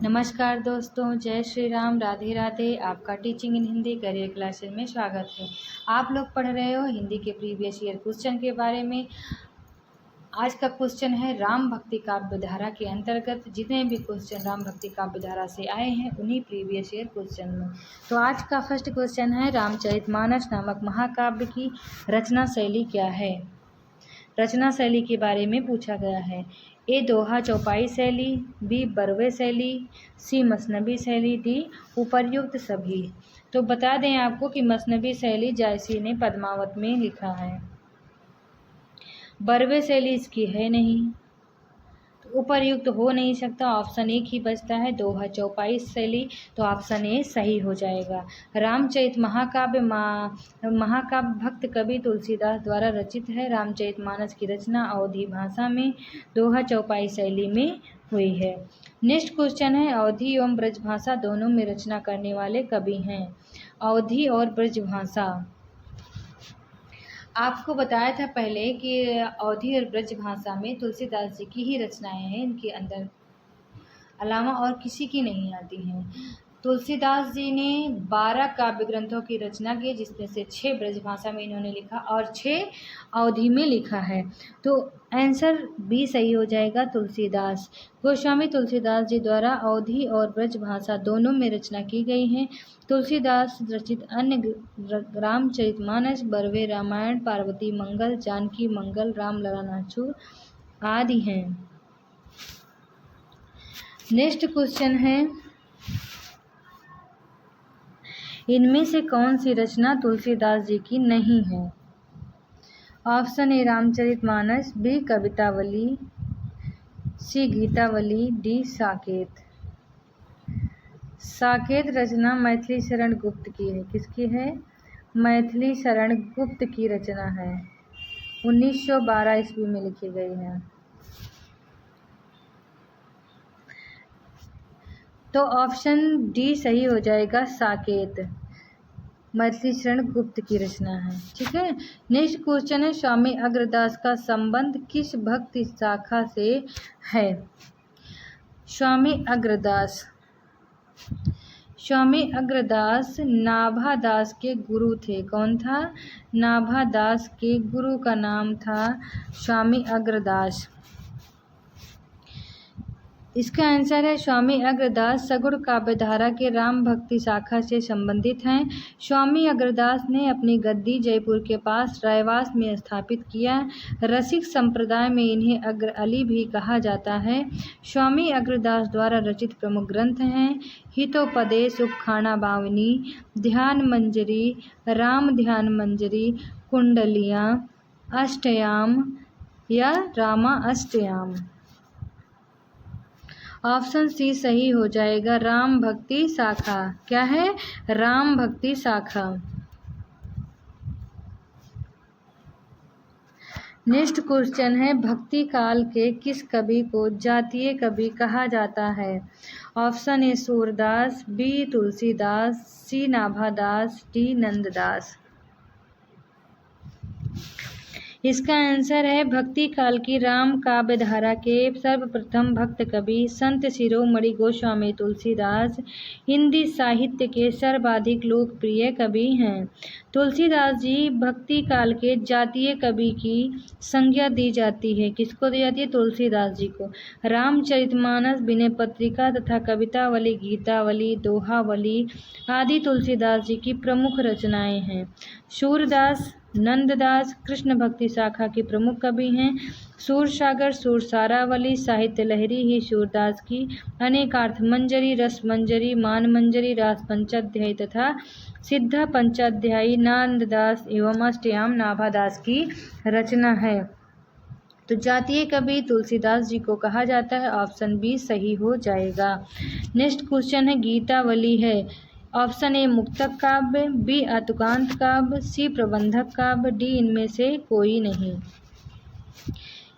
नमस्कार दोस्तों, जय श्री राम, राधे राधे। आपका teaching in Hindi career classes में स्वागत है। आप लोग पढ़ रहे हो हिंदी के प्रीवियस ईयर क्वेश्चन के बारे में। आज का क्वेश्चन है राम भक्ति काव्य धारा के अंतर्गत जितने भी क्वेश्चन राम भक्ति काव्य धारा से आए हैं उन्हीं प्रीवियस ईयर क्वेश्चन में। तो आज का फर्स्ट क्वेश्चन है रामचरितमानस नामक महाकाव्य की रचना शैली क्या है। रचना शैली के बारे में पूछा गया है। ए दोहा चौपाई शैली, बी बरवे शैली, सी मसनबी शैली, डी उपर्युक्त सभी। तो बता दें आपको कि मसनबी शैली जायसी ने पद्मावत में लिखा है। बरवे शैली इसकी है नहीं, तो उपर्युक्त हो नहीं सकता। ऑप्शन एक ही बचता है, दोहा चौपाई शैली। तो ऑप्शन ए सही हो जाएगा। रामचरित महाकाव्य महाकाव्य भक्त कवि तुलसीदास द्वारा रचित है। रामचरितमानस की रचना अवधी भाषा में दोहा चौपाई शैली में हुई है। नेक्स्ट क्वेश्चन है अवधी एवं ब्रजभाषा दोनों में रचना करने वाले कवि हैं। अवधी और ब्रजभाषा आपको बताया था पहले कि अवधी और ब्रजभाषा में तुलसीदास जी की ही रचनाएं हैं, इनके अंदर अलावा और किसी की नहीं आती हैं। तुलसीदास जी ने 12 काव्य ग्रंथों की रचना की, जिसमें से 6 ब्रजभाषा में इन्होंने लिखा और 6 अवधी में लिखा है। तो आंसर बी सही हो जाएगा, तुलसीदास। गोस्वामी तुलसीदास जी द्वारा अवधी और ब्रजभाषा दोनों में रचना की गई है। तुलसीदास रचित अन्य रामचरितमानस, बरवे रामायण, पार्वती मंगल, जानकी मंगल, रामलला नाचू आदि हैं। नेक्स्ट क्वेश्चन है इनमें से कौन सी रचना तुलसीदास जी की नहीं है। Option A Ramcharitmanas, B Kavitavali, C Gitavali, D Saket. Saket रचना मैथिली शरण गुप्त की है। किसकी है? मैथिली शरण गुप्त की रचना है। 1912 ईस्वी में लिखी गई है। तो ऑप्शन डी सही हो जाएगा, साकेत मैथिली शरण गुप्त की रचना है। ठीक है। नेक्स्ट क्वेश्चन है स्वामी अग्रदास का संबंध किस भक्ति शाखा से है। स्वामी अग्रदास नाभादास के गुरु थे। कौन था? नाभादास के गुरु का नाम था स्वामी अग्रदास। इसका आंसर है स्वामी अग्रदास सगुण काव्य धारा के राम भक्ति शाखा से संबंधित हैं। स्वामी अग्रदास ने अपनी गद्दी जयपुर के पास रायवास में स्थापित किया। रसिक संप्रदाय में इन्हें अग्र अली भी कहा जाता है। स्वामी अग्रदास द्वारा रचित प्रमुख ग्रंथ हैं हितोपदेश, उपखाना बावनी, ध्यान मंजरी, राम ध्यान मंजरी, कुंडलियाँ, अष्टयाम या रामा अष्टयाम। ऑप्शन सी सही हो जाएगा, राम भक्ति शाखा। क्या है? राम भक्ति शाखा। नेक्स्ट क्वेश्चन है भक्ति काल के किस कवि को जातीय कवि कहा जाता है। Option A Surdas, B Tulsidas, C Nabhadas, D Nanddas. इसका आंसर है भक्ति काल की राम काव्य धारा के सर्वप्रथम भक्त कवि संत शिरोमणि गोस्वामी तुलसीदास हिंदी साहित्य के सर्वाधिक लोकप्रिय कवि हैं। तुलसीदास जी भक्ति काल के जातीय कवि की संज्ञा दी जाती है। किसको दी जाती है? तुलसीदास जी को। रामचरितमानस, विनय पत्रिका तथा कवितावली, गीतावली, दोहावली आदि तुलसीदास जी की प्रमुख रचनाएं हैं। सूरदास, नंददास कृष्ण भक्ति शाखा के प्रमुख कवि हैं। सूरसागर, सूरसारावली, साहित्य लहरी ही सूरदास की अनेकार्थ मंजरी, रस मंजरी, मान मंजरी, रास पंचाध्यायी तथा सिद्धा पंचाध्यायी नंददास एवं अष्टयाम नाभादास की रचना है। तो जातीय कवि तुलसीदास जी को कहा जाता है। ऑप्शन बी सही हो जाएगा। नेक्स्ट क्वेश्चन है गीतावली है। ऑप्शन ए मुक्तक काव्य, बी आतुकांत काव्य, सी प्रबंधक काव्य, डी इनमें से कोई नहीं।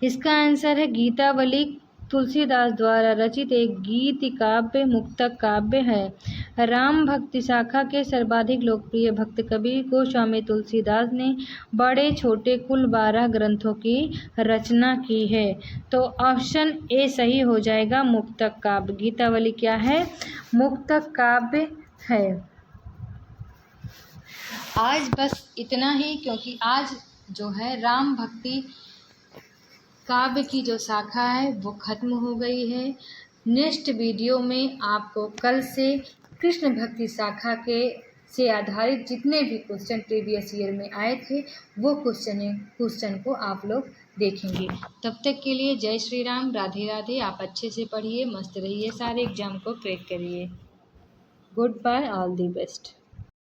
इसका आंसर है गीतावली तुलसीदास द्वारा रचित एक गीत काव्य मुक्तक काव्य है। राम भक्ति शाखा के सर्वाधिक लोकप्रिय भक्त कवि गोस्वामी तुलसीदास ने बड़े छोटे कुल 12 ग्रंथों की रचना की है। तो ऑप्शन ए सही हो जाएगा, मुक्तक काव्य। गीतावली क्या है? मुक्तक काव्य है। आज बस इतना ही, क्योंकि आज जो है राम भक्ति काव्य की जो शाखा है वो खत्म हो गई है। नेक्स्ट वीडियो में आपको कल से कृष्ण भक्ति शाखा के से आधारित जितने भी क्वेश्चन प्रीवियस ईयर में आए थे वो क्वेश्चन को आप लोग देखेंगे। तब तक के लिए जय श्री राम, राधे राधे। आप अच्छे से पढ़िए, मस्त रहिए, सारे एग्जाम को क्रैक करिए। Goodbye, all the best.